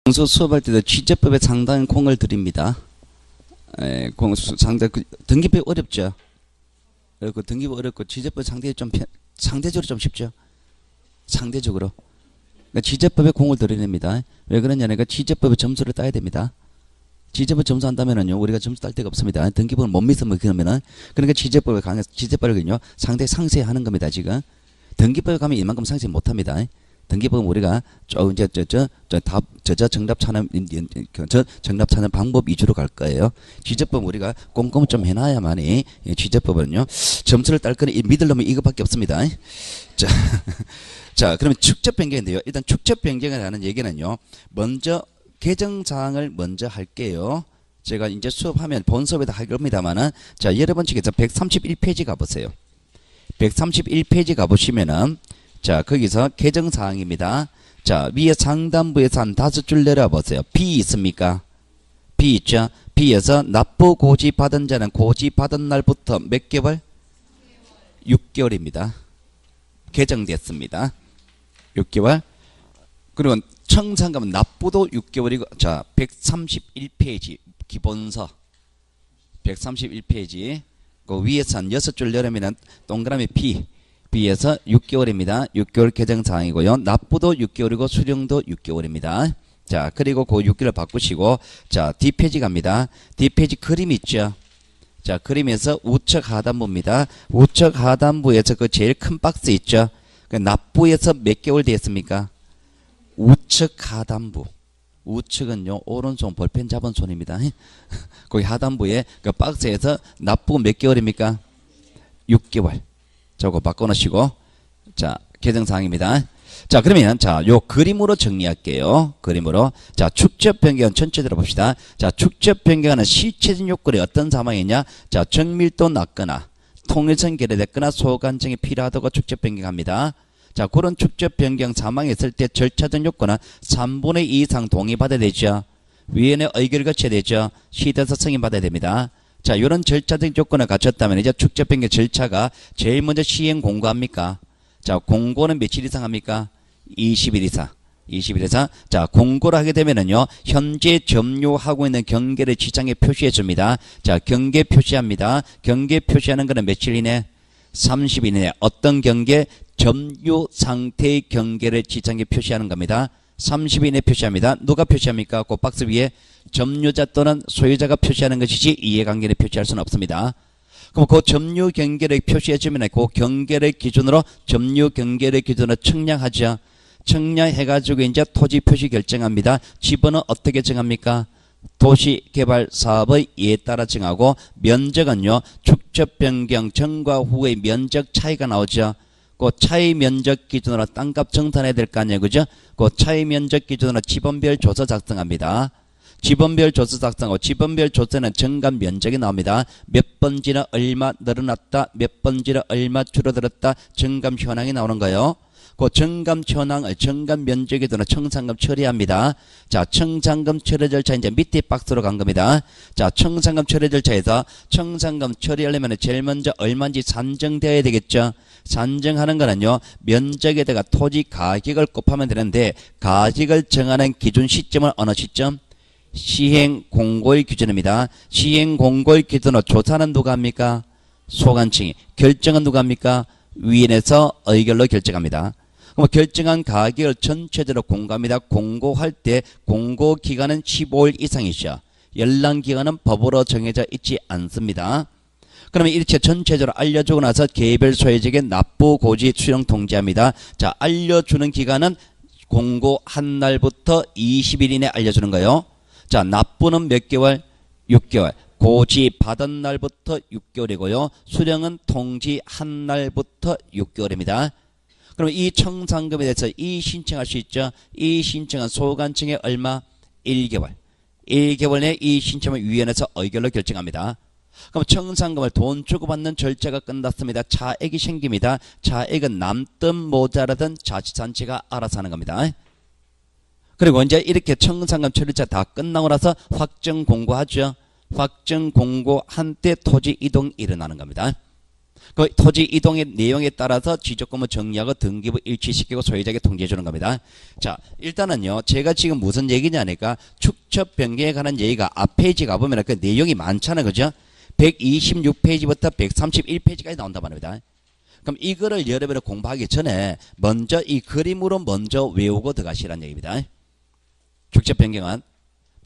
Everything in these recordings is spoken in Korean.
평소 수업할 때도 취재법에 상당한 공을 드립니다. 상당 등기법이 어렵죠. 그리고 등기법 어렵고 취재법 상대적으로 좀 쉽죠. 상대적으로. 그러니까 취재법에 공을 들여냅니다. 왜 그러냐니까 취재법에 점수를 따야 됩니다. 취재법 점수 한다면은요, 우리가 점수 딸 데가 없습니다. 등기법을 못 믿으면 그러면은, 그러니까 취재법에 취재법을요, 상당히 상세히 하는 겁니다, 지금. 등기법에 가면 이만큼 상세히 못 합니다. 등기법은 우리가 정답 찾는 방법 위주로 갈 거예요. 취재법은 우리가 꼼꼼히 좀 해놔야만이, 취재법은요, 점수를 딸 거는 믿으려면 이것밖에 없습니다. 자, 그러면 축적 변경인데요. 일단 축적 변경이라는 얘기는요, 먼저 개정사항을 먼저 할게요. 제가 이제 수업하면 본 수업에다 할 겁니다만은, 자, 여러분 측에서 131페이지 가보세요. 131페이지 가보시면은, 자, 거기서 개정사항입니다. 자, 위에 상단부에서 한 5줄 내려보세요. B 있습니까? B 있죠? B에서 납부 고지 받은 자는 고지 받은 날부터 몇 개월? 6개월입니다. 개정됐습니다. 6개월. 그리고 청산금은 납부도 6개월이고, 자, 131페이지 기본서 131페이지 그 위에서 한 6줄 내려면 동그라미 B에서 6개월입니다. 6개월 개정사항이고요. 납부도 6개월이고 수령도 6개월입니다. 자, 그리고 그 6개월 바꾸시고, 자, D페이지 갑니다. D페이지 그림 있죠? 자, 그림에서 우측 하단부입니다. 우측 하단부에서 그 제일 큰 박스 있죠? 그 납부에서 몇 개월 되었습니까? 우측 하단부. 우측은요, 오른손 볼펜 잡은 손입니다. 거기 하단부에 그 박스에서 납부 몇 개월입니까? 6개월. 저거 바꿔놓으시고, 자, 개정사항입니다. 자, 그러면, 자, 요 그림으로 정리할게요. 그림으로. 자, 축적 변경 전체적으로 봅시다. 자, 축적 변경하는 실체적 요건이 어떤 상황이냐? 자, 정밀도 낮거나, 통일성 결여됐거나, 소관증이 필요하다고 축적 변경합니다. 자, 그런 축적 변경 상황이 있을 때 절차적 요건은 3분의 2 이상 동의받아야 되죠. 위원회 의결을 거쳐야 되죠. 시대에서 승인받아야 됩니다. 자, 요런 절차적 요건을 갖췄다면 이제 축적 변경 절차가 제일 먼저 시행 공고합니까? 자, 공고는 며칠 이상 합니까? 20일 이상. 20일 이상. 자, 공고를 하게 되면은요, 현재 점유하고 있는 경계를 지장에 표시해 줍니다. 자, 경계 표시합니다. 경계 표시하는 거는 며칠 이내? 30일 이내. 어떤 경계? 점유 상태의 경계를 지장에 표시하는 겁니다. 30일 이내 표시합니다. 누가 표시합니까? 그 박스 위에 점유자 또는 소유자가 표시하는 것이지 이해관계를 표시할 수는 없습니다. 그럼 그 점유 경계를 표시해주면 그 경계를 기준으로 점유 경계를 기준으로 측량하죠. 측량해가지고 이제 토지 표시 결정합니다. 지번은 어떻게 정합니까? 도시개발사업의 예에 따라 정하고, 면적은요, 축적 변경 전과 후의 면적 차이가 나오죠. 그 차이 면적 기준으로 땅값 정산해야 될 거 아니에요, 그죠? 그 차이 면적 기준으로 지번별 조서 작성합니다. 지번별 조서 작성하고, 지번별 조서는 정감 면적이 나옵니다. 몇 번지나 얼마 늘어났다, 몇 번지나 얼마 줄어들었다, 정감 현황이 나오는 거예요. 그 정감 현황을 정감 면적에 두는 청산금 처리합니다. 자, 청산금 처리 절차 이제 밑에 박스로 간 겁니다. 자, 청산금 처리 절차에서 청산금 처리하려면 제일 먼저 얼마인지 산정되어야 되겠죠. 산정하는 거는요, 면적에다가 토지 가격을 곱하면 되는데, 가격을 정하는 기준 시점은 어느 시점? 시행 공고일 기준입니다. 시행 고일 기준으로 조사는 누가 합니까? 소관청이. 결정은 누가 합니까? 위원회에서 의결로 결정합니다. 그럼 결정한 가격을 전체적으로 공고합니다. 공고할 때 공고 기간은 15일 이상이죠. 연락 기간은 법으로 정해져 있지 않습니다. 그러면 이렇게 전체적으로 알려주고 나서 개별 소유자에게 납부 고지 수령 통지합니다. 자, 알려주는 기간은 공고한 날부터 20일 이내 알려주는 거예요. 자, 납부는 몇 개월? 6개월. 고지 받은 날부터 6개월이고요. 수령은 통지한 날부터 6개월입니다. 그럼 이 청산금에 대해서 이 신청할 수 있죠. 이 신청은 소관청에 얼마? 1개월. 1개월 내에 이 신청을 위원회에서 의결로 결정합니다. 그럼 청산금을 돈 주고 받는 절차가 끝났습니다. 차액이 생깁니다. 차액은 남든 모자라든 자치단체가 알아서 하는 겁니다. 그리고 이제 이렇게 청산금 처리자 다 끝나고 나서 확정 공고하죠. 확정 공고한 때 토지 이동이 일어나는 겁니다. 그 토지 이동의 내용에 따라서 지적금을 정리하고 등기부 일치시키고 소유자에게 통지해 주는 겁니다. 자, 일단은요, 제가 지금 무슨 얘기냐니까 축척 변경에 관한 얘기가 앞 페이지 가보면 그 내용이 많잖아요. 그죠? 126페이지부터 131페이지까지 나온단 말입니다. 그럼 이거를 여러분이 공부하기 전에 먼저 이 그림으로 먼저 외우고 들어가시라는 얘기입니다. 축척 변경은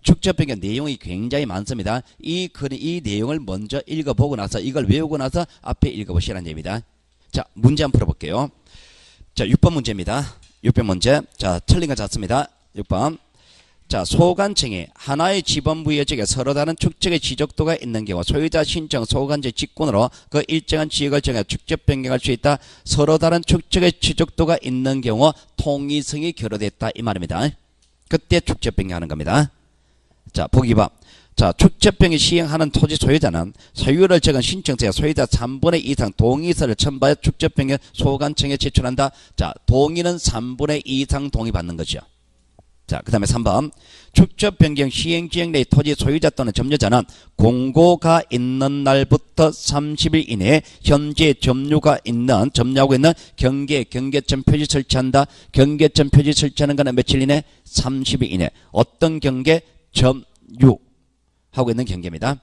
축척 변경 내용이 굉장히 많습니다. 이 내용을 먼저 읽어보고 나서 이걸 외우고 나서 앞에 읽어보시라는 얘기입니다. 자, 문제 한번 풀어볼게요. 자, 6번 문제입니다. 6번 문제. 자, 틀린 거 찾습니다. 6번. 자, 소관청이 하나의 지번부여지역에 서로 다른 축척의 지적도가 있는 경우 소유자 신청 소관청 직권으로 그 일정한 지역을 정해 축척 변경할 수 있다. 서로 다른 축척의 지적도가 있는 경우 통이성이 결여됐다 이 말입니다. 그때 축척 변경하는 겁니다. 자, 보기 봐. 자, 축척 변경 시행하는 토지 소유자는 소유를 적은 신청서에 소유자 3분의 2 이상 동의서를 첨부하여 축척 변경 소관청에 제출한다. 자, 동의는 3분의 2 이상 동의 받는 거죠. 자, 그 다음에 3번. 축척 변경 시행지역 내 토지 소유자 또는 점유자는 공고가 있는 날부터 30일 이내에 현재 점유하고 있는 경계점 표지 설치한다. 경계점 표지 설치하는 거는 며칠 이내? 30일 이내. 어떤 경계? 점유하고 있는 경계입니다.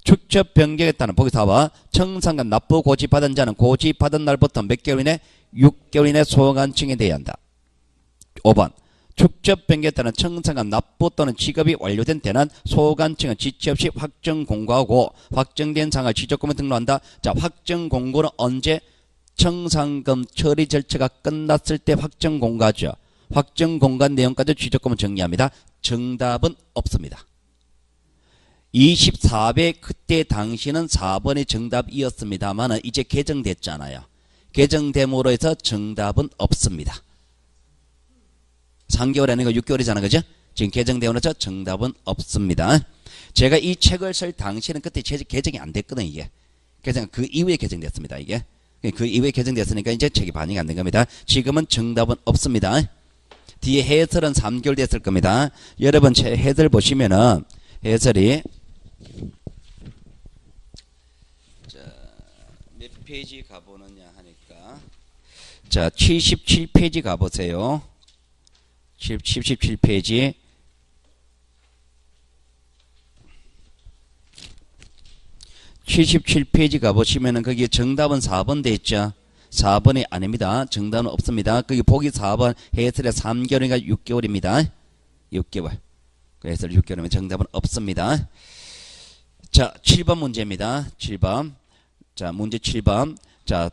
축척 변경에 따른 보기 4번. 청산간 납부 고지받은 자는 고지받은 날부터 몇 개월 이내? 6개월 이내 소관청에 대해야 한다. 5번. 축척 변경에 따른 청산간 납부 또는 지급이 완료된 때는 소관청은 지체 없이 확정 공고하고 확정된 상을 지적금에 등록한다. 자, 확정 공고는 언제? 청산금 처리 절차가 끝났을 때 확정 공고하죠. 확정 공고한 내용까지 지적금을 정리합니다. 정답은 없습니다. 24배 그때 당시는 4번이 정답이었습니다만 이제 개정됐잖아요. 개정됨으로 해서 정답은 없습니다. 3개월 아니고 6개월이잖아. 그죠? 지금 개정되어 놓죠. 정답은 없습니다. 제가 이 책을 쓸 당시에는 그때 개정이 안 됐거든, 이게. 그 이후에 개정됐습니다, 이게. 그 이후에 개정됐으니까 이제 책이 반영이 안 된 겁니다. 지금은 정답은 없습니다. 뒤에 해설은 3개월 됐을 겁니다. 여러분, 제 해설 보시면은, 해설이, 자, 몇 페이지 가보느냐 하니까, 자, 77페이지 가보세요. 77페이지. 가보시면은 거기 정답은 4번 돼 있죠. 4번이 아닙니다. 정답은 없습니다. 거기 보기 4번 해설에 3개월인가 6개월입니다. 6개월. 해설 6개월이면 정답은 없습니다. 자, 7번 문제입니다. 7번. 자, 문제 7번. 자,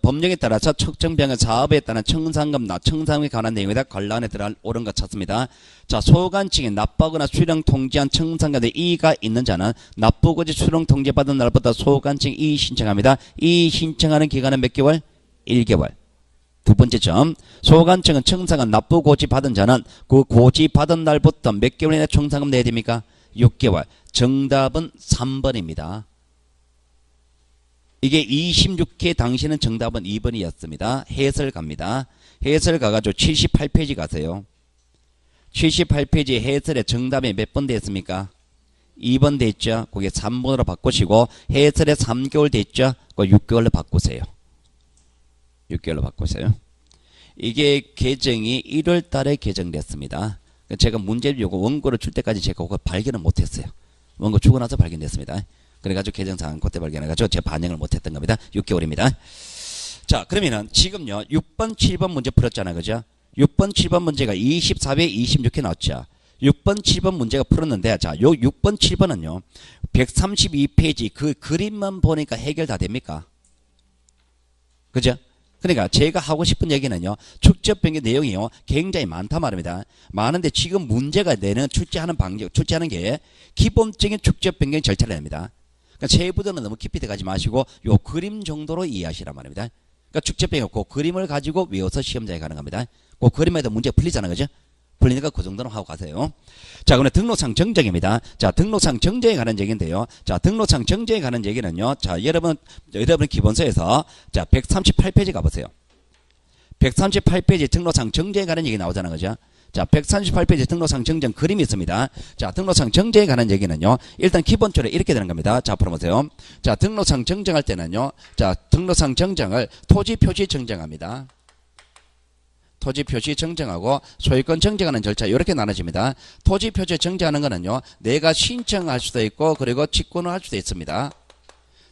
법령에 따라서 척정병의 사업에 따른 청산금에 관한 내용에다 관란에 들어갈 옳은 것 찾습니다. 자, 소관청에 납부하거나 수령 통지한 청산금에 이의가 있는 자는 납부고지 수령 통지받은 날부터 소관청에 이의 신청합니다. 이의 신청하는 기간은 몇 개월? 1개월. 두 번째 점, 소관청은 청산금 납부고지 받은 자는 그 고지 받은 날부터 몇 개월 이내 청산금 내야 됩니까? 6개월. 정답은 3번입니다. 이게 26회 당시는 정답은 2번이었습니다. 해설 갑니다. 해설 가가지고 78페이지 가세요. 78페이지 해설에 정답이 몇 번 됐습니까? 2번 됐죠. 그게 3번으로 바꾸시고 해설에 3개월 됐죠. 그 6개월로 바꾸세요. 6개월로 바꾸세요. 이게 개정이 1월 달에 개정됐습니다. 제가 문제를 요거 원고를 줄 때까지 제가 그거 발견을 못했어요. 원고 주고 나서 발견됐습니다. 그래가지고 개정사항 그때 발견해가지고 제가 반영을 못했던 겁니다. 6개월입니다. 자, 그러면은 지금요 6번 7번 문제 풀었잖아요. 그죠? 6번 7번 문제가 24배 26회 나왔죠. 6번 7번 문제가 풀었는데, 자, 요 6번 7번은요 132페이지 그 그림만 보니까 해결 다 됩니까? 그죠? 그러니까 제가 하고 싶은 얘기는요 축척 변경 내용이요 굉장히 많단 말입니다. 많은데 지금 문제가 내는 출제하는 게 기본적인 축척 변경 절차를 냅니다. 그러니까 세부들은 너무 깊이 들어가지 마시고 요 그림 정도로 이해하시란 말입니다. 그러니까 축척 변경 그 그림을 가지고 외워서 시험장에 가는 겁니다. 그 그림에도 문제 풀리잖아요. 그죠? 풀리니까 그 정도는 하고 가세요. 자, 그럼 등록상 정정입니다. 자, 등록상 정정에 관한 얘기인데요. 자, 등록상 정정에 관한 얘기는요. 자, 여러분 기본서에서 자, 138페이지 가보세요. 138페이지 등록상 정정에 관한 얘기 나오잖아요. 그죠? 자, 138페이지 등록상 정정 그림이 있습니다. 자, 등록상 정정에 관한 얘기는요. 일단 기본적으로 이렇게 되는 겁니다. 자, 앞으로 보세요. 자, 등록상 정정할 때는요. 자, 등록상 정정을 토지 표시 정정합니다. 토지 표시 정정하고 소유권 정정하는 절차 이렇게 나눠집니다. 토지 표시 정정하는 거는요. 내가 신청할 수도 있고 그리고 직권을 할 수도 있습니다.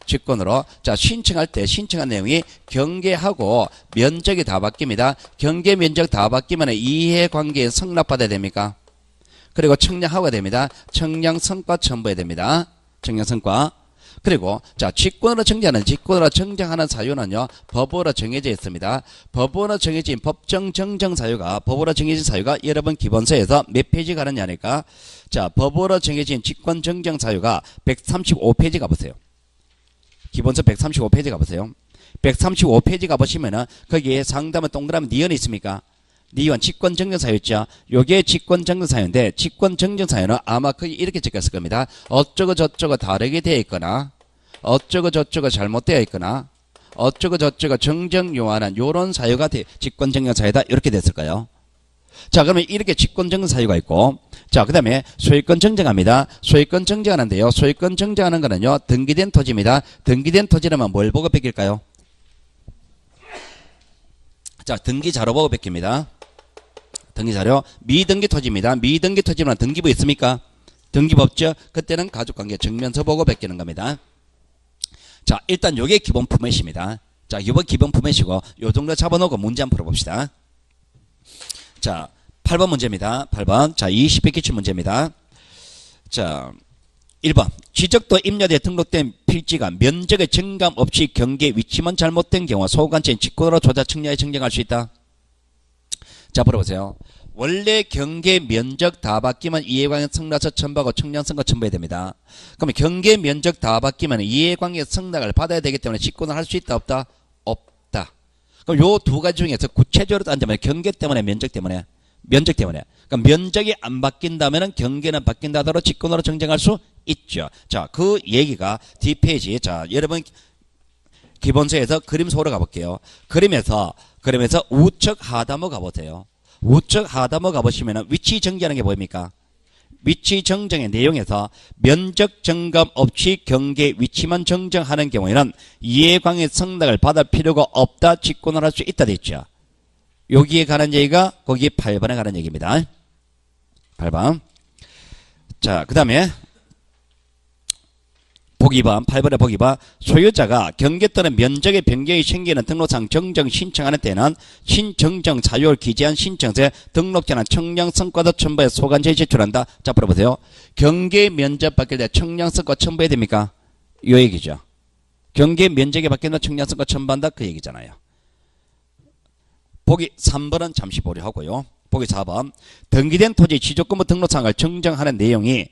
직권으로 자 신청할 때 신청한 내용이 경계하고 면적이 다 바뀝니다. 경계 면적 다 바뀌면 이해관계에 성납받아야 됩니까? 그리고 청량하고야 됩니다. 청량성과 첨부해야 됩니다. 청량성과. 그리고 자 직권으로 정정하는 사유는요 법으로 정해져 있습니다. 법으로 정해진 법정 정정 사유가 법으로 정해진 사유가 여러분 기본서에서 몇 페이지 가느냐 하니까 자 법으로 정해진 직권 정정 사유가 135페이지 가보세요. 기본서 135페이지 가보세요. 135페이지 가보시면은 거기에 상담은 동그라미 니은이 있습니까? 니은 직권정정사유 있죠. 요게 직권정정사유인데 직권정정사유는 아마 거기 이렇게 적혔을 겁니다. 어쩌고 저쩌고 다르게 되어 있거나 어쩌고 저쩌고 잘못되어 있거나 어쩌고 저쩌고 정정요하는 요런 사유가 직권정정사유다 이렇게 됐을까요? 자 그러면 이렇게 직권정정 사유가 있고 자 그 다음에 소유권 정정합니다. 소유권 정정하는데요. 소유권 정정하는 거는요. 등기된 토지입니다. 등기된 토지라면 뭘 보고 뺏길까요? 자 등기자료 보고 뺏깁니다. 등기자료 미등기 토지입니다. 미등기 토지는 등기부 있습니까? 등기부 없죠? 그때는 가족관계 증명서 보고 뺏기는 겁니다. 자 일단 요게 기본 포맷입니다. 자 이번 기본 포맷이고 요 정도 잡아놓고 문제 한번 풀어봅시다. 자, 8번 문제입니다. 8번. 자, 20회 기출 문제입니다. 자, 1번. 지적도 입력에 등록된 필지가 면적의 정감 없이 경계 위치만 잘못된 경우 소관체인 직권으로 조자 측량에 정정할 수 있다. 자, 물어보세요. 원래 경계 면적 다 바뀌면 이해관계 성납서 첨부하고 청량선고 첨부해야 됩니다. 그러면 경계 면적 다 바뀌면 이해관계 성납을 받아야 되기 때문에 직권을 할 수 있다 없다? 없다. 그럼 요 두 가지 중에서 구체적으로 따지면 경계 때문에 면적 때문에 그러니까 면적이 안 바뀐다면은 경계는 바뀐다 하더라도 직권으로 정정할 수 있죠. 자, 그 얘기가 뒷페이지. 자, 여러분 기본서에서 그림 속으로 가볼게요. 그림에서 우측 하단부 가보세요. 우측 하단부 가보시면은 위치 정지하는 게 보입니까? 위치 정정의 내용에서 면적 정감 없이 경계 위치만 정정하는 경우에는 이해관계 성납을 받을 필요가 없다. 직권을 할 수 있다 됐죠. 여기에 관한 얘기가 거기 8번에 관한 얘기입니다. 8번. 자, 그 다음에 보기 2번, 8번에 보기 2번. 소유자가 경계 또는 면적의 변경이 생기는 등록상 정정 신청하는 때는 신정정 사유를 기재한 신청서에 등록자는 청량성과도 첨부해 소관체에 제출한다. 자, 물어보세요. 경계 면적 바뀔 때 청량성과 첨부해야 됩니까? 이 얘기죠. 경계 면적이 바뀌는 청량성과 첨부한다. 그 얘기잖아요. 보기 3번은 잠시 보려 하고요. 보기 4번. 등기된 토지 지적권부 등록상을 정정하는 내용이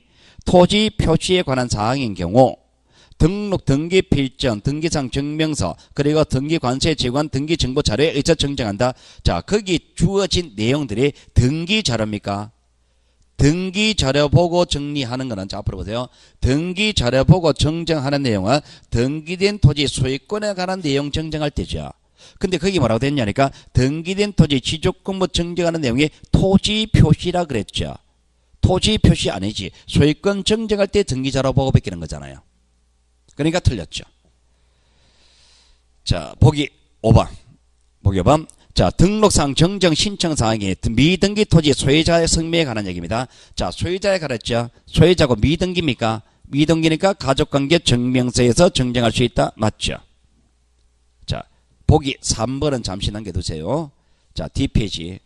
토지 표시에 관한 사항인 경우 등록 등기 필정, 등기상 증명서, 그리고 등기관세 직원 등기 정보 자료에 의해서 정정한다. 자, 거기 주어진 내용들이 등기 자료입니까? 등기 자료 보고 정리하는 거는 자, 앞으로 보세요. 등기 자료 보고 정정하는 내용은 등기된 토지 소유권에 관한 내용 정정할 때죠. 근데 거기 뭐라고 됐냐니까 등기된 토지 지적권부 정정하는 내용이 토지 표시라 그랬죠. 토지 표시 아니지. 소유권 정정할 때 등기자료 보고 뺏기는 거잖아요. 그러니까 틀렸죠. 자, 보기 5번. 보기 5번. 자, 등록상 정정 신청 사항이 미등기 토지 소유자의 성매에 관한 얘기입니다. 자, 소유자에 관했죠. 소유자고 미등기입니까? 미등기니까 가족관계 증명서에서 정정할 수 있다. 맞죠? 자, 보기 3번은 잠시 남겨두세요. 자, 뒷페이지.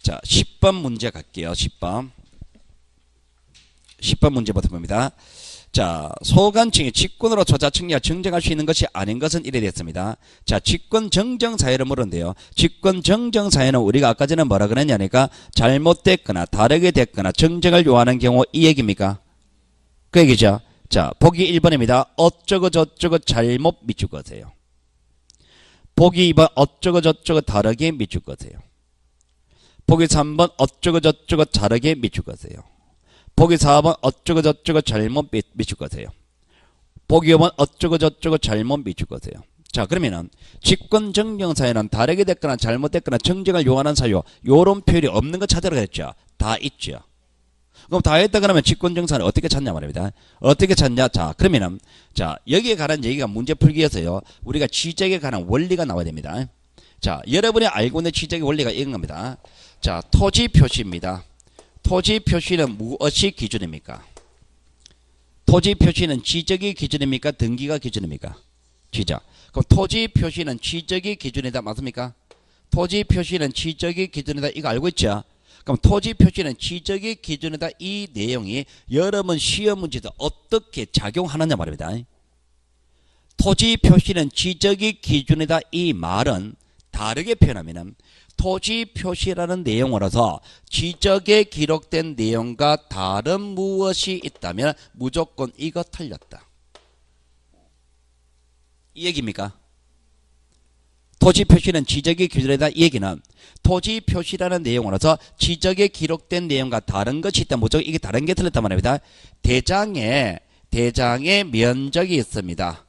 자, 10번 문제 갈게요. 10번 문제부터 봅니다. 자, 소관청이 직권으로 조자 측량 정정할 수 있는 것이 아닌 것은 이래 됐습니다. 자, 직권 정정 사유를 물었는데요. 직권 정정 사유는 우리가 아까 전에 뭐라 그랬냐니까 잘못됐거나 다르게 됐거나 정정을 요하는 경우 이 얘기입니까? 그 얘기죠. 자, 보기 1번입니다. 어쩌고 저쩌고 잘못 밑줄 거세요. 보기 2번 어쩌고 저쩌고 다르게 밑줄 거세요. 보기 3번 어쩌고 저쩌고 다르게 밑줄 거세요. 보기 4번 어쩌고 저쩌고 잘못 밑줄 거세요. 보기 5번 어쩌고 저쩌고 잘못 밑줄 거세요. 자, 그러면은 직권정정사유는 다르게 됐거나 잘못됐거나 정정을 요하는 사유 요런 표현이 없는 거 찾으라 그랬죠. 다 있죠. 그럼 다 했다 그러면 직권정사는 어떻게 찾냐 말입니다. 어떻게 찾냐? 자, 그러면은 자, 여기에 관한 얘기가 문제 풀기에서요. 우리가 지적에 관한 원리가 나와야 됩니다. 자, 여러분이 알고 있는 지적의 원리가 이런 겁니다. 자, 토지 표시입니다. 토지 표시는 무엇이 기준입니까? 토지 표시는 지적이 기준입니까? 등기가 기준입니까? 지적. 그럼 토지 표시는 지적이 기준이다. 맞습니까? 토지 표시는 지적이 기준이다. 이거 알고 있죠? 그럼 토지 표시는 지적이 기준이다. 이 내용이 여러분 시험 문제에서 어떻게 작용하느냐 말입니다. 토지 표시는 지적이 기준이다. 이 말은 다르게 표현하면 토지 표시라는 내용으로서 지적에 기록된 내용과 다른 무엇이 있다면 무조건 이거 틀렸다. 이 얘기입니까? 토지 표시는 지적의 기준이다. 이 얘기는 토지 표시라는 내용으로서 지적에 기록된 내용과 다른 것이 있다. 무조건 이게 다른 게 틀렸단 말입니다. 대장에 면적이 있습니다.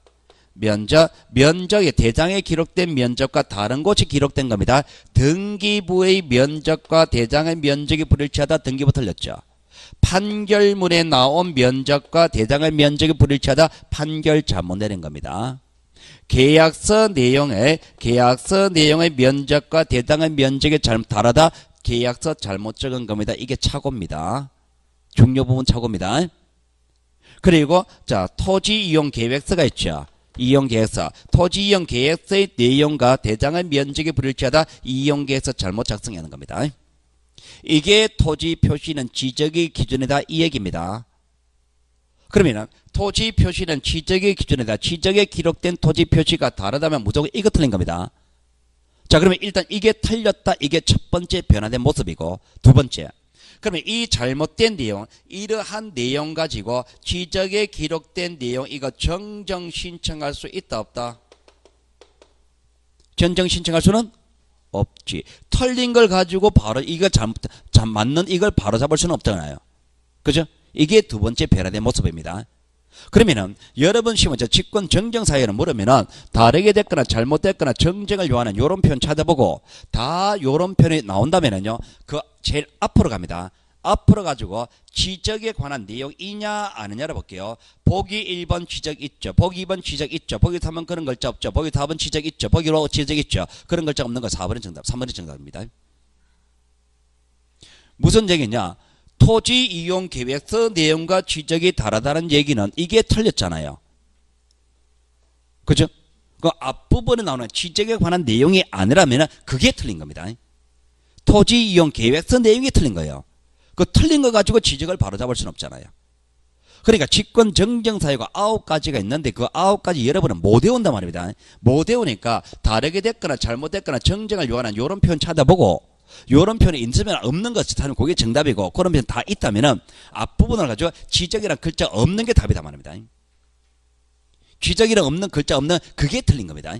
면적에 대장에 기록된 면적과 다른 곳이 기록된 겁니다. 등기부의 면적과 대장의 면적이 불일치하다. 등기부 틀렸죠. 판결문에 나온 면적과 대장의 면적이 불일치하다. 판결 잘못 내린 겁니다. 계약서 내용의 면적과 대장의 면적이 다르다. 계약서 잘못 적은 겁니다. 이게 착오입니다. 중요 부분 착오입니다. 그리고 자, 토지 이용 계획서가 있죠. 이용계획서, 토지 이용 계획서의 내용과 대장의 면적이 불일치하다. 이용계획서 잘못 작성하는 겁니다. 이게 토지 표시는 지적의 기준이다. 이 얘기입니다. 그러면 토지 표시는 지적의 기준이다. 지적에 기록된 토지 표시가 다르다면 무조건 이거 틀린 겁니다. 자, 그러면 일단 이게 틀렸다. 이게 첫 번째 변화된 모습이고, 두 번째, 그러면 이 잘못된 내용, 이러한 내용 가지고 지적에 기록된 내용 이거 정정 신청할 수 있다 없다? 정정 신청할 수는 없지. 틀린 걸 가지고 바로 이거 맞는 이걸 바로 잡을 수는 없잖아요. 그죠? 이게 두 번째 변화된 모습입니다. 그러면은 여러분 시험은 직권 정정 사유를 물으면은 다르게 됐거나 잘못됐거나 정정을 요하는 요런 표현 찾아보고 다 요런 표현이 나온다면은요, 그 제일 앞으로 갑니다. 앞으로 가지고 지적에 관한 내용이냐 아니냐를 볼게요. 보기 1번 지적 있죠. 보기 2번 지적 있죠. 보기 3번 그런 글자 없죠. 보기 4번 지적 있죠. 보기로 지적 있죠. 그런 글자 없는 거 4번이 정답, 3번이 정답입니다. 무슨 얘기냐? 토지 이용 계획서 내용과 지적이 다르다는 얘기는 이게 틀렸잖아요. 그죠? 그 앞부분에 나오는 지적에 관한 내용이 아니라면 그게 틀린 겁니다. 토지 이용 계획서 내용이 틀린 거예요. 그 틀린 거 가지고 지적을 바로 잡을 수는 없잖아요. 그러니까 직권 정정 사유가 9가지가 있는데 그 9가지 여러분은 못 외운단 말입니다. 못 외우니까 다르게 됐거나 잘못됐거나 정정을 요하는 요런 표현 찾아보고 요런 표현이 있으면 없는 것이 사는 그게 정답이고, 그런 표현 다 있다면은 앞부분을 가지고 지적이란 글자 없는 게 답이다 말입니다. 지적이란 없는 글자 없는 그게 틀린 겁니다.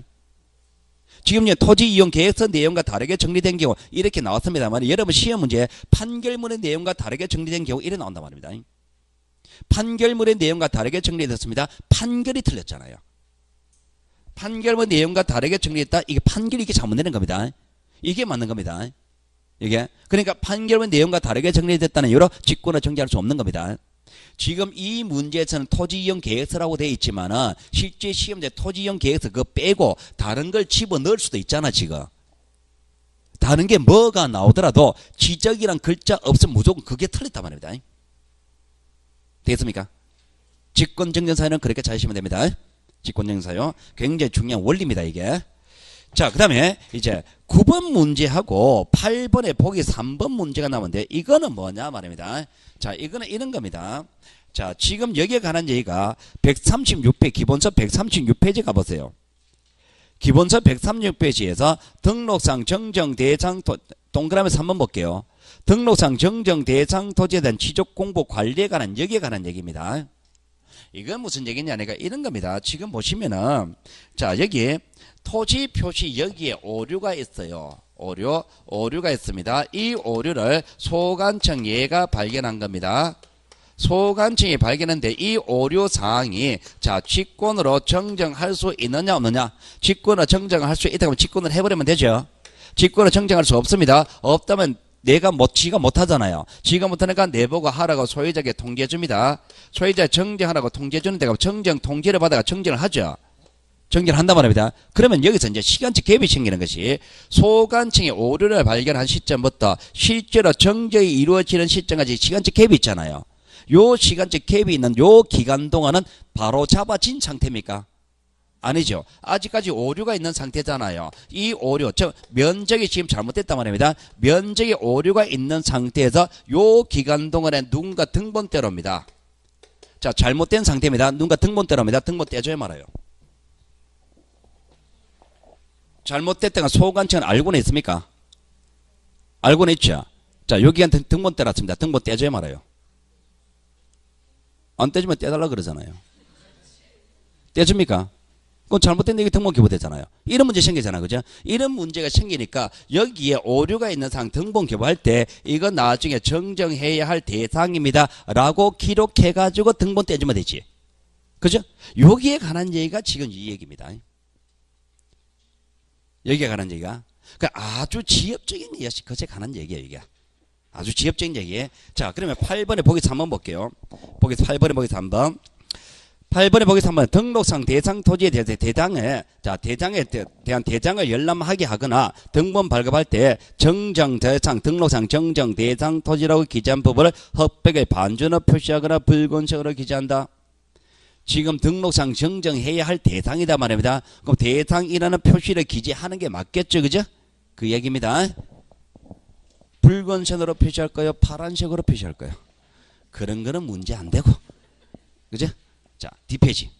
지금 토지 이용 계획서 내용과 다르게 정리된 경우 이렇게 나왔습니다만, 여러분 시험 문제 판결문의 내용과 다르게 정리된 경우 이래 나온단 말입니다. 판결문의 내용과 다르게 정리됐습니다. 판결이 틀렸잖아요. 판결문 내용과 다르게 정리했다. 이게 판결이 이게 잘못되는 겁니다. 이게 맞는 겁니다. 이게 그러니까 판결문 내용과 다르게 정리됐다는 이유로 직권을 정지할 수 없는 겁니다. 지금 이 문제에서는 토지 이용 계획서라고 되어 있지만은 실제 시험제 토지 이용 계획서 그거 빼고 다른 걸 집어넣을 수도 있잖아. 지금 다른 게 뭐가 나오더라도 지적이란 글자 없으면 무조건 그게 틀렸단 말입니다. 되겠습니까? 직권정정사유는 그렇게 찾으시면 됩니다. 직권정정사유 굉장히 중요한 원리입니다. 이게. 자, 그 다음에 이제 9번 문제하고 8번에 보기 3번 문제가 나오는데 이거는 뭐냐 말입니다. 자, 이거는 이런 겁니다. 자, 지금 여기에 관한 얘기가 136페이지, 기본서 136페이지 가보세요. 기본서 136페이지에서 등록상 정정 대상 동그라미 3번 볼게요. 등록상 정정 대상 토지에 대한 지적 공부 관리에 관한 여기에 관한 얘기입니다. 이건 무슨 얘기냐니까 이런 겁니다. 지금 보시면은 자, 여기 토지 표시 여기에 오류가 있어요. 오류가 있습니다. 이 오류를 소관청 얘가 발견한 겁니다. 소관청이 발견했는데 이 오류 사항이 자 직권으로 정정할 수 있느냐 없느냐. 직권으로 정정할 수 있다면 직권을 해버리면 되죠. 직권으로 정정할 수 없습니다. 없다면 지가 못하잖아요. 지가 못하니까 내보고 하라고 소유자에게 통지해줍니다. 소유자 정정하라고 통지해주는데 정정 통지를 받아가 정정을 하죠. 정정을 한단 말입니다. 그러면 여기서 이제 시간적 갭이 생기는 것이 소관청이 오류를 발견한 시점부터 실제로 정정이 이루어지는 시점까지 시간적 갭이 있잖아요. 요 시간적 갭이 있는 요 기간 동안은 바로 잡아진 상태입니까? 아니죠. 아직까지 오류가 있는 상태잖아요. 이 오류, 즉 면적이 지금 잘못됐단 말입니다. 면적에 오류가 있는 상태에서 요 기간 동안에 누군가 등본대로입니다. 자, 잘못된 상태입니다. 누군가 등본대로입니다. 등본 떼줘야 말아요. 잘못됐다가 소관청은 알고는 있습니까? 알고는 있죠. 자, 여기한 등본 떼놨습니다. 등본 떼줘야 말아요. 안 떼주면 떼달라 그러잖아요. 떼줍니까? 그건 잘못된 얘기 등본 기부되잖아요. 이런 문제 생기잖아요. 그죠? 이런 문제가 생기니까 여기에 오류가 있는 상황 등본 기부할 때 이건 나중에 정정해야 할 대상입니다. 라고 기록해가지고 등본 떼주면 되지. 그죠? 여기에 관한 얘기가 지금 이 얘기입니다. 여기에 관한 얘기가. 아주 지엽적인 것에 관한 얘기예요. 이게. 아주 지엽적인 얘기에. 자, 그러면 8번에 보기서 한번 볼게요. 8번에 보기서 한번. 8번에 보기서 한번 등록상 대상 토지에 대해서 대장에 대한 대장을 열람하게 하거나 등본 발급할 때 정정 대상 등록상 정정 대상 토지라고 기재한 부분을 흑백에 반전어 표시하거나 붉은색으로 기재한다. 지금 등록상 정정해야 할 대상이다 말입니다. 그럼 대상이라는 표시를 기재하는 게 맞겠죠, 그죠? 그 얘기입니다. 붉은색으로 표시할까요? 파란색으로 표시할까요? 그런 거는 문제 안 되고, 그죠? 자, 뒷페이지.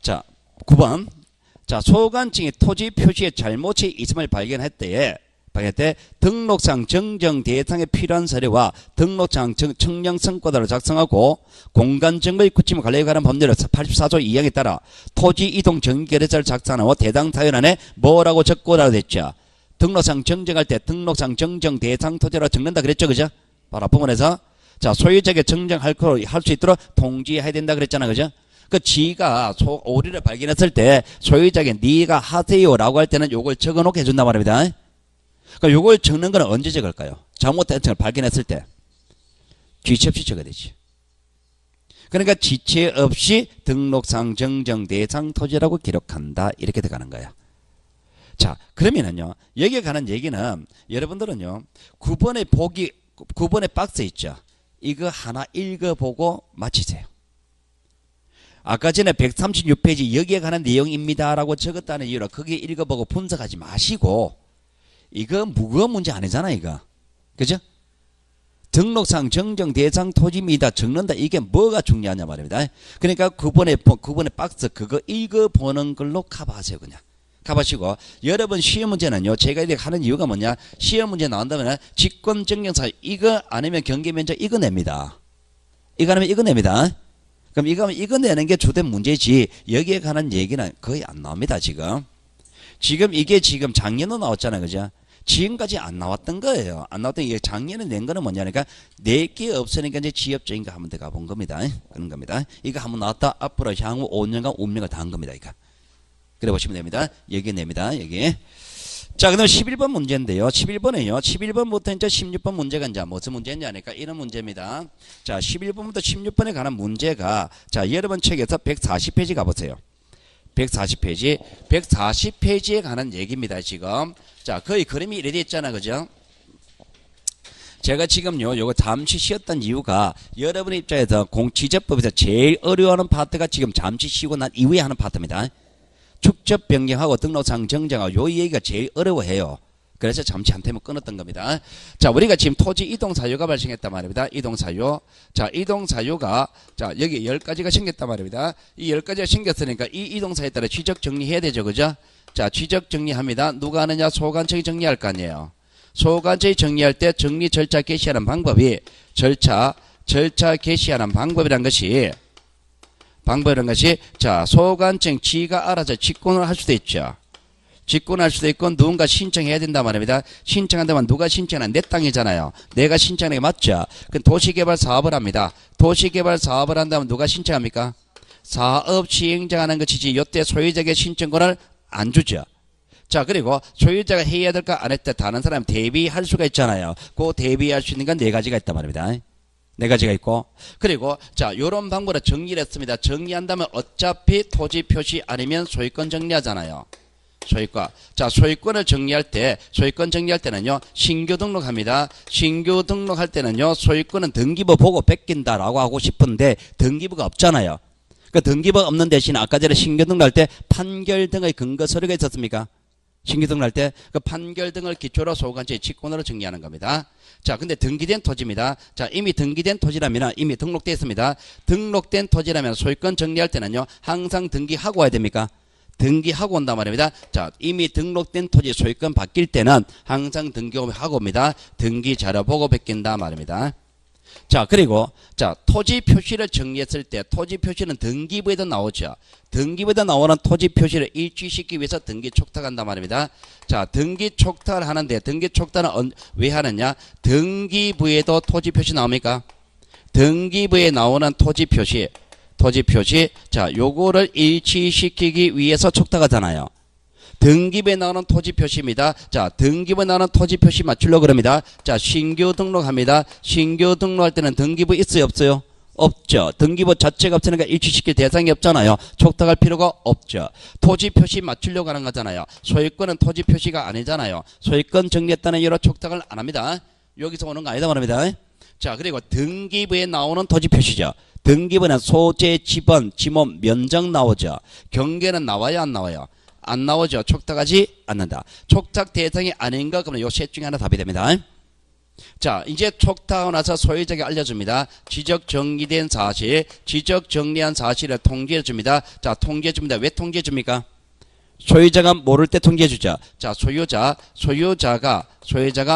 자, 9번. 자, 소관청이 토지 표시에 잘못이 있음을 발견할 때 등록상 정정 대상에 필요한 서류와 등록상 청령 성과도를 작성하고 공간정보의 구침을 관리에 관한 법률 84조 2항에 따라 토지 이동 정결의서를 작성하고 대상 사유란에 뭐라고 적고라고 됐죠. 등록상 정정할 때 등록상 정정 대상 토지라고 적는다 그랬죠, 그죠? 바로 앞부분에서. 자, 소유자에게 정정할 수 있도록 통지해야 된다 그랬잖아, 그죠? 지가 오류를 발견했을 때 소유자에게 네가 하세요라고 할 때는 요걸 적어놓게 해준단 말입니다. 그러니까 요걸 적는 거는 언제 적을까요? 잘못된 걸 발견했을 때. 지체 없이 적어야 되지. 그러니까 지체 없이 등록상 정정 대상 토지라고 기록한다. 이렇게 들어가는 거야. 자, 그러면은요, 여기에 관한 얘기는 여러분들은요, 9번의 박스 있죠? 이거 하나 읽어보고 마치세요. 아까 전에 136페이지 여기에 관한 내용입니다 라고 적었다는 이유로 거기 읽어보고 분석하지 마시고 이거 무거운 문제 아니잖아 이거. 그죠? 등록상 정정 대상 토지입니다 적는다. 이게 뭐가 중요하냐 말입니다. 그러니까 9번의 박스 그거 읽어보는 걸로 커버하세요. 그냥 가보시고 여러분 시험 문제는요 제가 이렇게 하는 이유가 뭐냐, 시험 문제 나온다면 직권정정사 이거 아니면 경계면적 이거 냅니다. 이거 아니면 이거 냅니다. 그럼 이거 내는 게 주된 문제지 여기에 관한 얘기는 거의 안 나옵니다. 지금 이게 지금 작년도 나왔잖아요, 그죠? 지금까지 안 나왔던 거예요. 안 나왔던 게 작년에 낸 거는 뭐냐니까 내게 없으니까 이제 지엽적인 거 한번 더 가본 겁니다. 그런 겁니다. 이거 한번 나왔다 앞으로 향후 5년간 운명을 다 한 겁니다. 이거. 그래 보시면 됩니다. 여기 냅니다. 여기. 자, 그다음 11번 문제인데요. 11번에요. 11번부터 이제 16번 문제가 이제 무슨 문제냐니까 이런 문제입니다. 자, 11번부터 16번에 관한 문제가 자, 여러분 책에서 140페이지 가보세요. 140페이지에 관한 얘기입니다. 지금. 자, 거의 그림이 이래 돼 있잖아. 그죠? 제가 지금요, 요거 잠시 쉬었던 이유가 여러분 입장에서 공지적법에서 제일 어려워하는 파트가 지금 잠시 쉬고 난 이후에 하는 파트입니다. 축적 변경하고 등록상 정정하고 요 얘기가 제일 어려워해요. 그래서 잠시 한 테마 끊었던 겁니다. 자, 우리가 지금 토지 이동 사유가 발생했단 말입니다. 이동 사유. 자, 이동 사유가 자, 여기 10가지가 생겼단 말입니다. 이 10가지가 생겼으니까 이 이동 사유에 따라 취적 정리해야 되죠. 그죠? 자, 취적 정리합니다. 누가 하느냐? 소관청이 정리할 거 아니에요. 소관청이 정리할 때 정리 절차 개시하는 방법이 절차 개시하는 방법이란 것이 자, 소관청 지가 알아서 직권을 할 수도 있죠. 직권할 수도 있고 누군가 신청해야 된단 말입니다. 신청한다면 누가 신청하는 내 땅이잖아요. 내가 신청하는 게 맞죠. 그럼 도시개발 사업을 합니다. 도시개발 사업을 한다면 누가 신청합니까? 사업 시행자가 하는 것이지 요때 소유자에게 신청권을 안 주죠. 자, 그리고 소유자가 해야 될까 안 했다 다른 사람 대비할 수가 있잖아요. 그 대비할 수 있는 건 네 가지가 있단 말입니다. 네 가지가 있고, 그리고 자, 요런 방법으로 정리를 했습니다. 정리한다면 어차피 토지 표시 아니면 소유권 정리하잖아요. 소유권. 자, 소유권을 정리할 때는요, 신규 등록합니다. 신규 등록할 때는요, 소유권은 등기부 보고 뺏긴다라고 하고 싶은데, 등기부가 없잖아요. 그 등기부 없는 대신 아까 전에 신규 등록할 때 판결 등의 근거 서류가 있었습니까? 신규 등록할 때 그 판결 등을 기초로 소유관청의 직권으로 정리하는 겁니다. 자, 근데 등기된 토지입니다. 자, 이미 등기된 토지라면 이미 등록되어 있습니다. 등록된 토지라면 소유권 정리할 때는요, 항상 등기하고 와야 됩니까? 등기하고 온단 말입니다. 자, 이미 등록된 토지 소유권 바뀔 때는 항상 등기하고 옵니다. 등기 자료 보고 뺏긴다 말입니다. 자, 그리고 자, 토지 표시를 정리했을 때 토지 표시는 등기부에도 나오죠. 등기부에도 나오는 토지 표시를 일치시키기 위해서 등기 촉탁한단 말입니다. 자, 등기 촉탁을 하는데 등기 촉탁은 왜 하느냐? 등기부에도 토지 표시 나옵니까? 등기부에 나오는 토지 표시 자, 요거를 일치시키기 위해서 촉탁하잖아요. 등기부에 나오는 토지 표시입니다. 자, 등기부에 나오는 토지 표시 맞추려고 그럽니다. 자, 신규 등록합니다. 신규 등록할 때는 등기부 있어요, 없어요? 없죠. 등기부 자체가 없으니까 일치시킬 대상이 없잖아요. 촉탁할 필요가 없죠. 토지 표시 맞추려고 하는 거잖아요. 소유권은 토지 표시가 아니잖아요. 소유권 정리했다는 이유로 촉탁을 안 합니다. 여기서 오는 거 아니다 말입니다. 자, 그리고 등기부에 나오는 토지 표시죠. 등기부는 소재, 지번, 지몸, 면적 나오죠. 경계는 나와요, 안 나와요? 안 나오죠. 촉탁하지 않는다. 촉탁 대상이 아닌가? 그러면 요 셋 중에 하나 답이 됩니다. 자, 이제 촉탁하고 나서 소유자에게 알려줍니다. 지적 정리된 사실, 지적 정리한 사실을 통지해 줍니다. 자, 통지해 줍니다. 왜 통지해 줍니까? 소유자가 모를 때 통지해 주죠. 자, 소유자가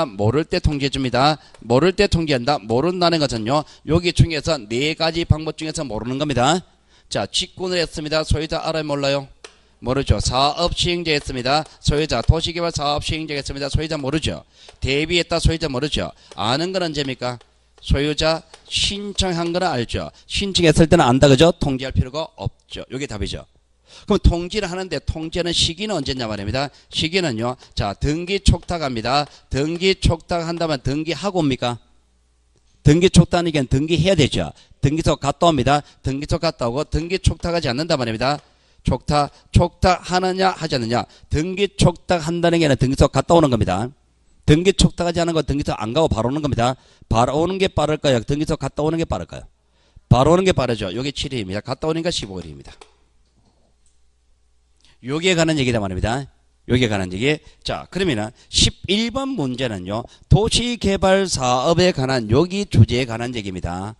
모를 때 통지해 줍니다. 모를 때 통지한다. 모른다는 것은요, 여기 중에서 네 가지 방법 중에서 모르는 겁니다. 자, 직권을 했습니다. 소유자 알아요, 몰라요? 모르죠. 사업 시행자 했습니다. 소유자. 도시개발 사업 시행자 했습니다. 소유자 모르죠. 대비했다. 소유자 모르죠. 아는 건 언제입니까? 소유자 신청한 거는 알죠. 신청했을 때는 안다, 그죠? 통지할 필요가 없죠. 이게 답이죠. 그럼 통지를 하는데 통지하는 시기는 언제냐 말입니다. 시기는요, 자, 등기 촉탁합니다. 등기 촉탁한다면 등기하고 옵니까? 등기 촉탁하니까 등기해야 되죠. 등기소 갔다 옵니다. 등기소 갔다 오고 등기 촉탁하지 않는다 말입니다. 촉탁하느냐 하지 않느냐. 등기 촉탁한다는 게 아니라 등기소 갔다 오는 겁니다. 등기 촉탁하지 않은 거 등기소 안 가고 바로 오는 겁니다. 바로 오는 게 빠를까요? 등기소 갔다 오는 게 빠를까요? 바로 오는 게 빠르죠. 요게 7일입니다. 갔다 오니까 15일입니다. 여기에 관한 얘기다 말입니다. 여기에 관한 얘기. 자, 그러면은 11번 문제는요, 도시개발 사업에 관한 여기 주제에 관한 얘기입니다.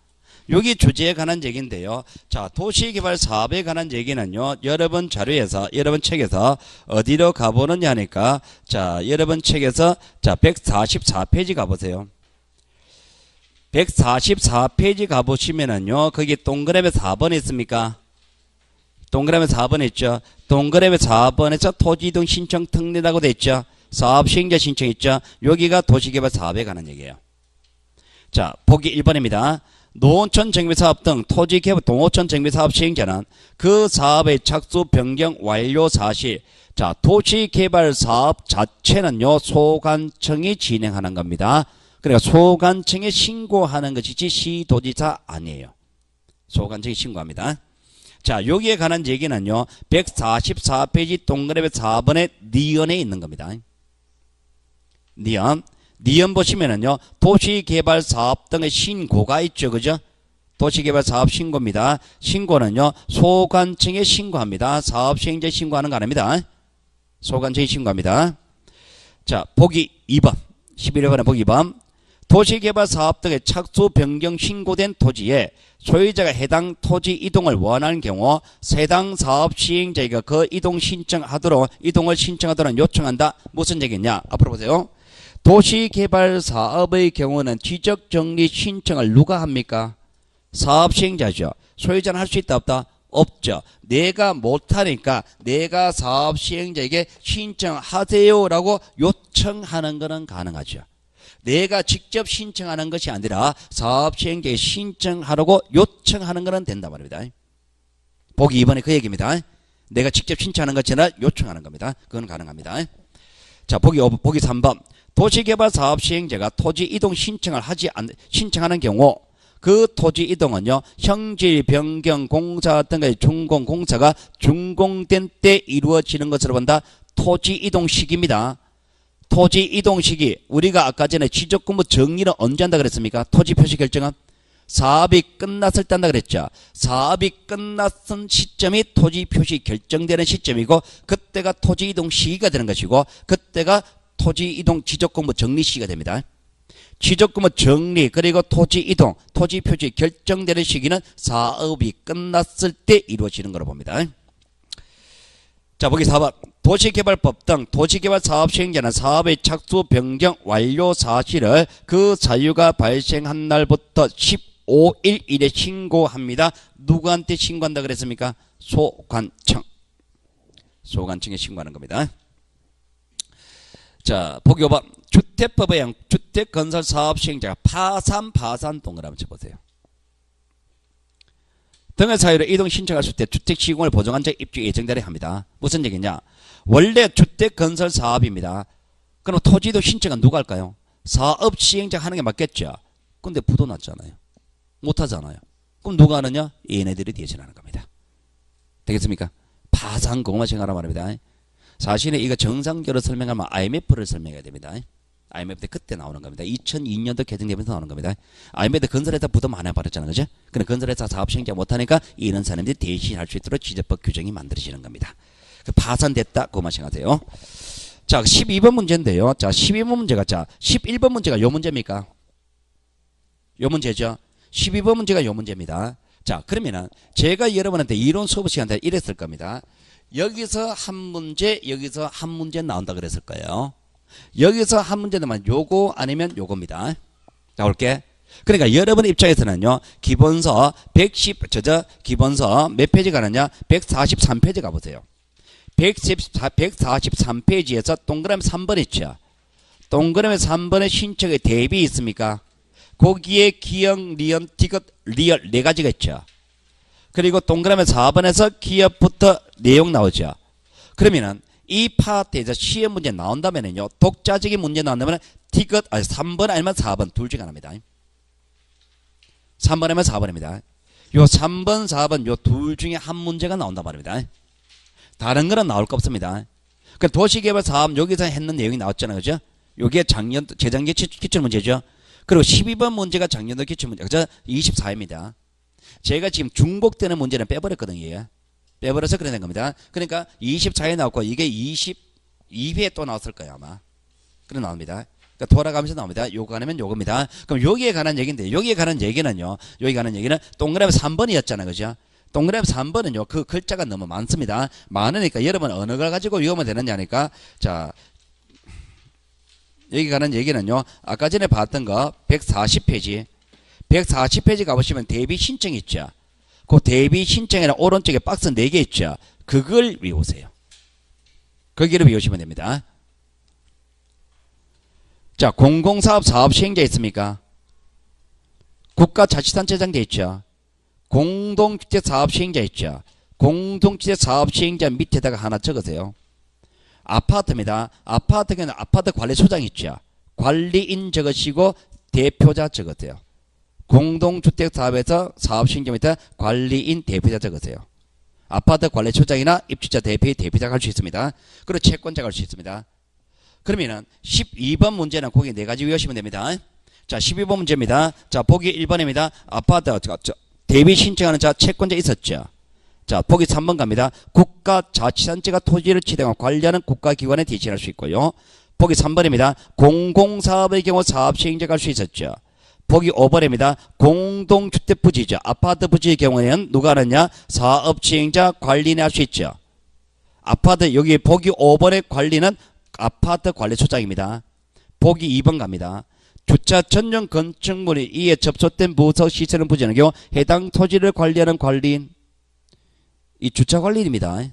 여기 주제에 관한 얘기인데요. 자, 도시개발 사업에 관한 얘기는요, 여러분 자료에서, 여러분 책에서 어디로 가보느냐 하니까, 자, 여러분 책에서, 자, 144페이지 가보세요. 144페이지 가보시면은요, 거기 동그라미 4번 있습니까? 동그라미 4번 있죠. 동그라미 4번에서 토지이동 신청 특례라고 돼 있죠. 사업 시행자 신청 있죠. 여기가 도시개발 사업에 관한 얘기예요. 자, 보기 1번입니다. 농어촌 정비사업 등 토지개발 농어촌 정비사업 시행자는 그 사업의 착수 변경 완료 사실, 자, 도시개발 사업 자체는요, 소관청이 진행하는 겁니다. 그러니까 소관청에 신고하는 것이지 시도지사 아니에요. 소관청이 신고합니다. 자, 여기에 관한 얘기는요, 144페이지 동그라미 4번의 니언에 있는 겁니다. 니언 보시면은요, 도시개발 사업 등의 신고가 있죠, 그죠? 도시개발 사업 신고입니다. 신고는요, 소관청에 신고합니다. 사업 시행자에 신고하는 거 아닙니다. 소관청에 신고합니다. 자, 보기 2번. 11번에 보기 2번. 도시개발 사업 등의 착수 변경 신고된 토지에 소유자가 해당 토지 이동을 원하는 경우 해당 사업 시행자가 그 이동을 신청하도록 요청한다. 무슨 얘기냐? 앞으로 보세요. 도시개발 사업의 경우는 지적정리 신청을 누가 합니까? 사업 시행자죠. 소유자는 할 수 있다, 없다? 없죠. 내가 못하니까 내가 사업 시행자에게 신청하세요라고 요청하는 것은 가능하죠. 내가 직접 신청하는 것이 아니라 사업 시행자에게 신청하라고 요청하는 것은 된단 말입니다. 보기 2번에 그 얘기입니다. 내가 직접 신청하는 것이 아니라 요청하는 겁니다. 그건 가능합니다. 자, 보기 3번. 도시개발 사업 시행자가 토지 이동 신청하는 경우 그 토지 이동은요, 형질 변경 공사 등의 준공 공사가 준공된 때 이루어지는 것으로 본다. 토지 이동 시기입니다. 토지 이동 시기. 우리가 아까 전에 지적구무 정리를 언제 한다 그랬습니까? 토지 표시 결정은 사업이 끝났을 때 한다 그랬죠. 사업이 끝났은 시점이 토지 표시 결정되는 시점이고, 그때가 토지 이동 시기가 되는 것이고, 그때가 토지 이동 지적공무 정리 시기가 됩니다. 지적구무 정리 그리고 토지 이동, 토지 표시 결정되는 시기는 사업이 끝났을 때 이루어지는 거로 봅니다. 자, 보기 4번. 도시개발법 등 도시개발 사업 시행자는 사업의 착수 변경 완료 사실을 그 사유가 발생한 날부터 15일 이내 신고합니다. 누구한테 신고한다 그랬습니까? 소관청. 소관청에 신고하는 겁니다. 자, 보기 5번. 주택법에 의한 주택건설 사업 시행자가 파산 동그라미 쳐보세요. 등의 사유로 이동 신청할 때 주택 시공을 보증한 자 입주 예정자를 합니다. 무슨 얘기냐? 원래 주택건설 사업입니다. 그럼 토지도 신청은 누가 할까요? 사업 시행자 하는 게 맞겠죠. 근데 부도 났잖아요. 못하잖아요. 그럼 누가 하느냐? 얘네들이 대신하는 겁니다. 되겠습니까? 파산 그것만 생각하란 말입니다. 사실은 이거 정상적으로 설명하면 IMF를 설명해야 됩니다. IMF 때 그때 나오는 겁니다. 2002년도 개정되면서 나오는 겁니다. IMF 때 건설회사 부도 많이 버렸잖아요. 그죠? 근데 건설회사 사업 시행자 못하니까 이런 사람들이 대신할 수 있도록 지적법 규정이 만들어지는 겁니다. 파산됐다. 그것만 생각하세요. 자, 12번 문제인데요. 자, 12번 문제가, 자, 11번 문제가 요 문제입니까? 요 문제죠. 12번 문제가 요 문제입니다. 자, 그러면은 제가 여러분한테 이론 수업 시간 때 이랬을 겁니다. 여기서 한 문제, 여기서 한 문제 나온다 그랬을 거예요. 여기서 한 문제 나오면 요거 아니면 요겁니다. 자, 볼게. 그러니까 여러분 입장에서는요, 기본서 110, 몇 페이지 가느냐? 143페이지 가보세요. 143페이지에서 동그라미 3번 있죠. 동그라미 3번에 신청의 대비 있습니까? 거기에 기역, 리언, 티귿, 리얼 네 가지가 있죠. 그리고 동그라미 4번에서 기업부터 내용 나오죠. 그러면은 이 파트에서 시험 문제 나온다면은요, 독자적인 문제 나온다면 티귿, 3번 아니면 4번 둘 중에 하나입니다. 3번 아니면 4번입니다. 요 3번, 4번 요 둘 중에 한 문제가 나온단 말입니다. 다른 거는 나올 거 없습니다. 그 도시개발 사업 여기서 했는 내용이 나왔잖아요. 그죠? 요게 재작년 기출 문제죠. 그리고 12번 문제가 작년도 기출 문제. 그죠? 24입니다. 제가 지금 중복되는 문제는 빼버렸거든요. 빼버려서 그런 겁니다. 그러니까 24에 나왔고 이게 22회에 또 나왔을 거예요 아마. 그래 나옵니다. 그러니까 돌아가면서 나옵니다. 요거 아니면 요겁니다. 그럼 여기에 관한 얘기인데, 여기에 관한 얘기는요, 여기 관한 얘기는 동그라미 3번이었잖아요. 그죠? 동그라미 3번은요, 그 글자가 너무 많습니다. 많으니까 여러분 어느 걸 가지고 외우면 되느냐니까. 자, 여기 관한 얘기는요, 아까 전에 봤던 거 140페이지 가보시면 대비 신청 있죠. 그 대비 신청에는 오른쪽에 박스 4개 있죠. 그걸 외우세요. 거기를 외우시면 됩니다. 자, 공공사업 사업 시행자 있습니까? 국가자치단체장 돼 있죠. 공동주택 사업 시행자 있죠. 공동주택 사업 시행자 밑에다가 하나 적으세요. 아파트입니다. 아파트는 아파트 관리소장 있죠. 관리인 적으시고 대표자 적으세요. 공동주택 사업에서 사업 시행자 밑에 관리인 대표자 적으세요. 아파트 관리소장이나 입주자 대표의 대표자가 할 수 있습니다. 그리고 채권자가 할 수 있습니다. 그러면은 12번 문제는 거기 4가지 외우시면 됩니다. 자, 12번 문제입니다. 자, 보기 1번입니다. 아파트 대비 신청하는 자 채권자 있었죠. 자, 보기 3번 갑니다. 국가자치단체가 토지를 취득하고 관리하는 국가기관에 대신할 수 있고요. 보기 3번입니다. 공공사업의 경우 사업 시행자가 할 수 있었죠. 보기 5번입니다. 공동주택 부지죠. 아파트 부지의 경우에는 누가 하느냐? 사업 시행자 관리인이 할 수 있죠. 아파트 여기 보기 5번의 관리는 아파트 관리소장입니다. 보기 2번 갑니다. 주차 전용 건축물이 이에 접촉된 부서 시설을 부지하는 경우 해당 토지를 관리하는 관리인. 이 주차관리인입니다.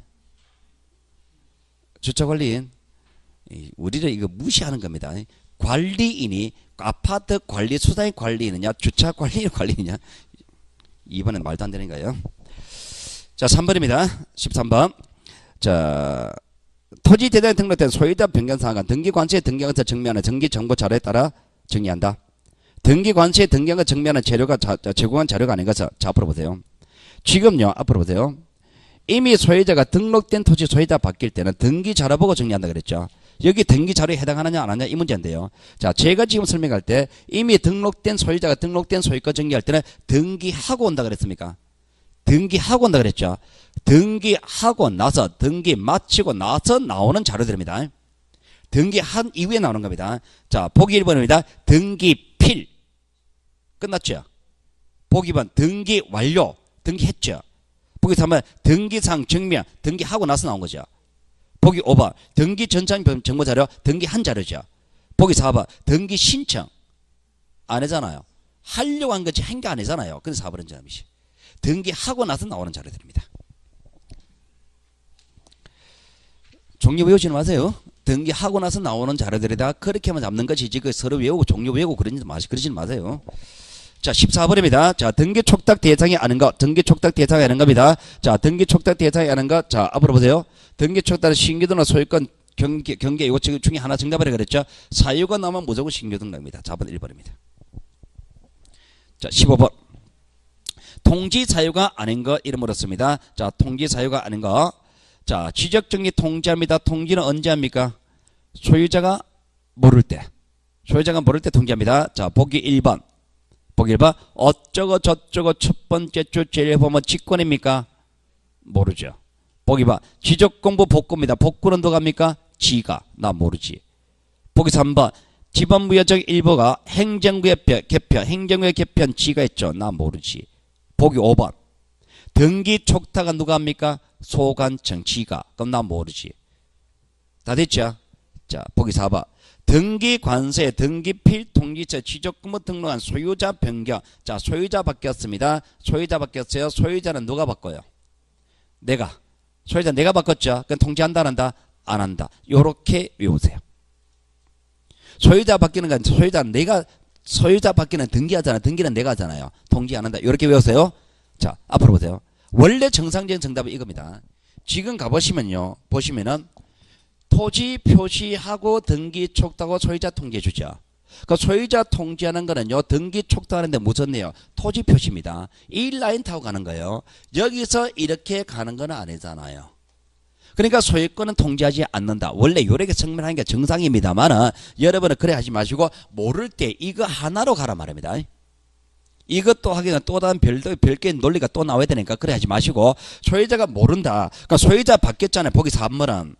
주차관리인. 우리는 이거 무시하는 겁니다. 관리인이 아파트 관리 수당의 관리인이냐 주차관리인 관리인이냐. 이번엔 말도 안 되는 거예요. 자, 3번입니다. 13번. 자, 토지 대장에 등록된 소유자 변경 사항은 등기관세에 등기한것을 증명하는 등기정보 자료에 따라 정리한다. 등기관세에 등기한것을 증명하는 제공한 자료가 아닌 것을. 자, 앞으로 보세요. 지금요, 앞으로 보세요. 이미 소유자가 등록된 토지 소유자 바뀔 때는 등기자료 보고 정리한다 그랬죠. 여기 등기자료에 해당하느냐 안 하느냐 이 문제인데요. 자, 제가 지금 설명할 때 이미 등록된 소유자가 등록된 소유권 정리할 때는 등기하고 온다 그랬습니까? 등기하고 온다 그랬죠. 등기하고 나서 등기 마치고 나서 나오는 자료들입니다. 등기한 이후에 나오는 겁니다. 자, 보기 1번입니다. 등기필 끝났죠. 보기 2번 등기 완료 등기했죠. 보기 3번 등기상 증명 등기하고 나서 나온 거죠. 보기 5번 등기 전장 정보자료 등기한 자료죠. 보기 4번 등기 신청 안 하잖아요. 하려고 한 거지 한 게 아니잖아요. 그래서 4번은 점이시. 등기하고 나서 나오는 자료들입니다. 종료 외우지는 마세요. 등기하고 나서 나오는 자료들이다. 그렇게만 잡는 것이지 그 서로 외우고 종료 외우고 그러지는 마세요. 자, 14번입니다. 자, 등기 촉탁 대상이 아는 것. 등기 촉탁 대상이 아는 겁니다. 자, 등기 촉탁 대상이 아는 것. 자, 앞으로 보세요. 등기 촉탁은 신규등록 소유권 경계 이거 중에 하나 정답이라 그랬죠. 사유가 나오면 무조건 신규등록입니다. 자, 1번입니다. 자, 15번. 통지 사유가 아닌 거 이름 물었습니다. 자, 통지 사유가 아닌 거. 자, 지적정리 통지합니다. 통지는 언제 합니까? 소유자가 모를 때. 소유자가 모를 때 통지합니다. 자, 보기 1번. 보기 1번. 어쩌고 저쩌고 첫 번째 주 제일 보면 직권입니까? 모르죠. 보기 2번. 지적공부 복구입니다. 복구는 누가 합니까? 지가. 나 모르지. 보기 3번. 지방부여적 일부가 행정구의 개편. 행정구의 개편 지가 했죠. 나 모르지. 보기 5번. 등기 촉탁은 누가 합니까? 소관청 지가. 그럼 나 모르지. 다 됐죠? 자, 보기 4번. 등기관세, 등기필, 통지세, 지적근무 등록한 소유자 변경. 자, 소유자 바뀌었습니다. 소유자 바뀌었어요. 소유자는 누가 바꿔요? 내가. 소유자 내가 바꿨죠? 그럼 통지한다 안 한다? 안 한다. 요렇게 외우세요. 소유자 바뀌는 건 소유자는 내가 소유자 바뀌는 등기하잖아. 등기는 내가 하잖아요. 통지 안 한다. 이렇게 외우세요. 자, 앞으로 보세요. 원래 정상적인 정답은 이겁니다. 지금 가보시면요. 보시면은 토지 표시하고 등기 촉탁하고 소유자 통지해 주죠. 그 소유자 통지하는 거는요. 등기 촉탁하는데 무섭네요. 토지 표시입니다. 이 라인 타고 가는 거예요. 여기서 이렇게 가는 건 아니잖아요. 그러니까 소유권은 통지하지 않는다. 원래 이렇게 설명하는 게 정상입니다만은 여러분은 그래 하지 마시고 모를 때 이거 하나로 가라 말입니다. 이것도 하기는 또 다른 별개의 논리가 또 나와야 되니까 그래 하지 마시고 소유자가 모른다. 그러니까 소유자 바뀌었잖아요. 보기 3번은.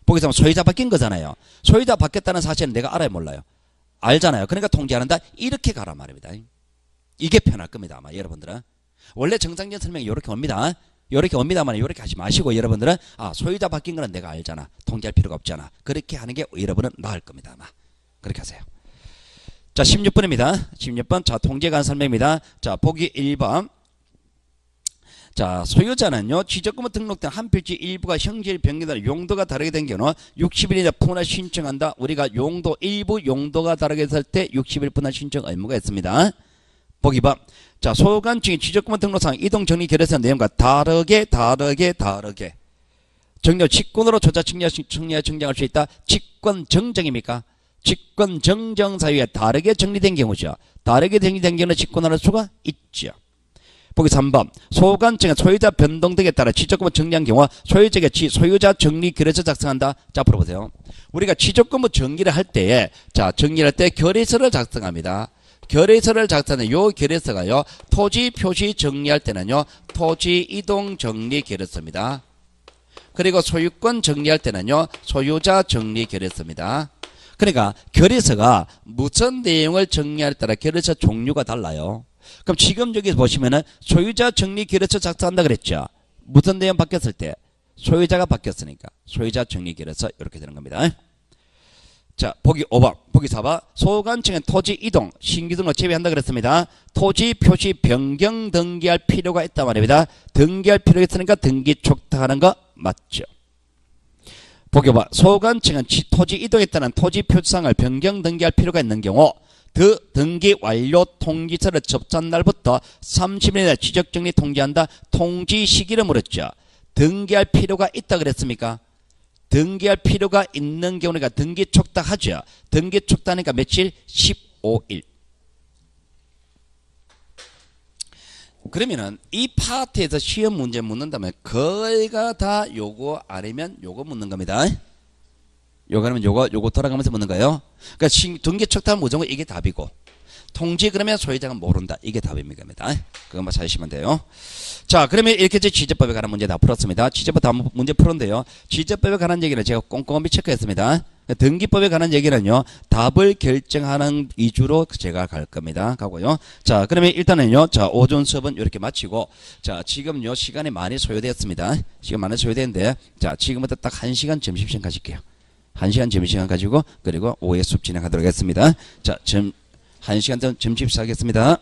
보기 3번 소유자 바뀐 거잖아요. 소유자 바뀌었다는 사실은 내가 알아요 몰라요? 알잖아요. 그러니까 통지하는다. 이렇게 가라 말입니다. 이게 편할 겁니다. 아마 여러분들은. 원래 정상적인 설명이 이렇게 옵니다. 이렇게 옵니다만 이렇게 하지 마시고 여러분들은 소유자 바뀐 거는 내가 알잖아. 통지할 필요가 없잖아. 그렇게 하는 게 여러분은 나을 겁니다. 아마. 그렇게 하세요. 자, 16번입니다. 16번. 자, 통지에 관한 설명입니다. 자, 보기 1번. 자, 소유자는요, 지적금으로 등록된 한 필지 일부가 형질 변경되는 용도가 다르게 된 경우 60일 이내 분할 신청한다. 우리가 용도, 일부 용도가 다르게 될 때 60일 분할 신청 의무가 있습니다. 보기 2번. 자, 소관청이 지적금으로 등록상 이동 정리 결의서 내용과 다르게. 정려, 직권으로 조차 정리할 수 있다. 직권 정정입니까? 직권 정정 사유에 다르게 정리된 경우죠. 다르게 정리된 경우는 직권할 수가 있죠. 보기 3번. 소관청의 소유자 변동 등에 따라 지적금을 정리한 경우 소유자가 소유자 정리 결의서 작성한다. 자, 앞으로 보세요. 우리가 지적금을 정리를 할 때에 정리할 때 결의서를 작성합니다. 결의서를 작성하는 요 결의서가요. 토지 표시 정리할 때는요. 토지 이동 정리 결의서입니다. 그리고 소유권 정리할 때는요. 소유자 정리 결의서입니다. 그러니까 결의서가 무슨 내용을 정리할 따라 결의서 종류가 달라요. 그럼 지금 여기 보시면은 소유자 정리 결의서 작성한다 그랬죠. 무슨 내용 바뀌었을 때 소유자가 바뀌었으니까 소유자 정리 결의서 이렇게 되는 겁니다. 자, 보기 5번, 보기 4번. 소관청은 토지 이동, 신규 등록 제외한다 그랬습니다. 토지 표시 변경 등기할 필요가 있단 말입니다. 등기할 필요가 있으니까 등기 촉탁하는 거 맞죠? 보기 5번. 소관청은 토지 이동에 따른 토지 표지상을 변경 등기할 필요가 있는 경우 그 등기 완료 통지서를 접수한 날부터 30일에 지적정리 통지한다. 통지 시기를 물었죠. 등기할 필요가 있다 그랬습니까? 등기할 필요가 있는 경우니까 등기 촉탁하죠. 등기 촉탁하니까 며칠? 15일. 그러면은 이 파트에서 시험 문제 묻는다면 거의가 다 요거 아니면 요거 묻는 겁니다. 요거 아니면 요거 돌아가면서 묻는 거예요. 그러니까 등기 촉탁하면 무조건 이게 답이고, 통지 그러면 소유자가 모른다. 이게 답입니다. 그것만 찾으시면 돼요. 자, 그러면 이렇게 이제 지적법에 관한 문제 다 풀었습니다. 지적법 다 문제 풀었는데요. 지적법에 관한 얘기는 제가 꼼꼼히 체크했습니다. 등기법에 관한 얘기는요, 답을 결정하는 위주로 제가 갈 겁니다. 가고요. 자, 그러면 일단은요, 자, 오전 수업은 이렇게 마치고, 자, 지금요, 시간이 많이 소요되었습니다. 시간 많이 소요되는데, 자, 지금부터 딱 1시간 점심시간 가질게요. 1시간 점심시간 가지고, 그리고 오후에 수업 진행하도록 하겠습니다. 자, 1시간 전 점심 시작하겠습니다.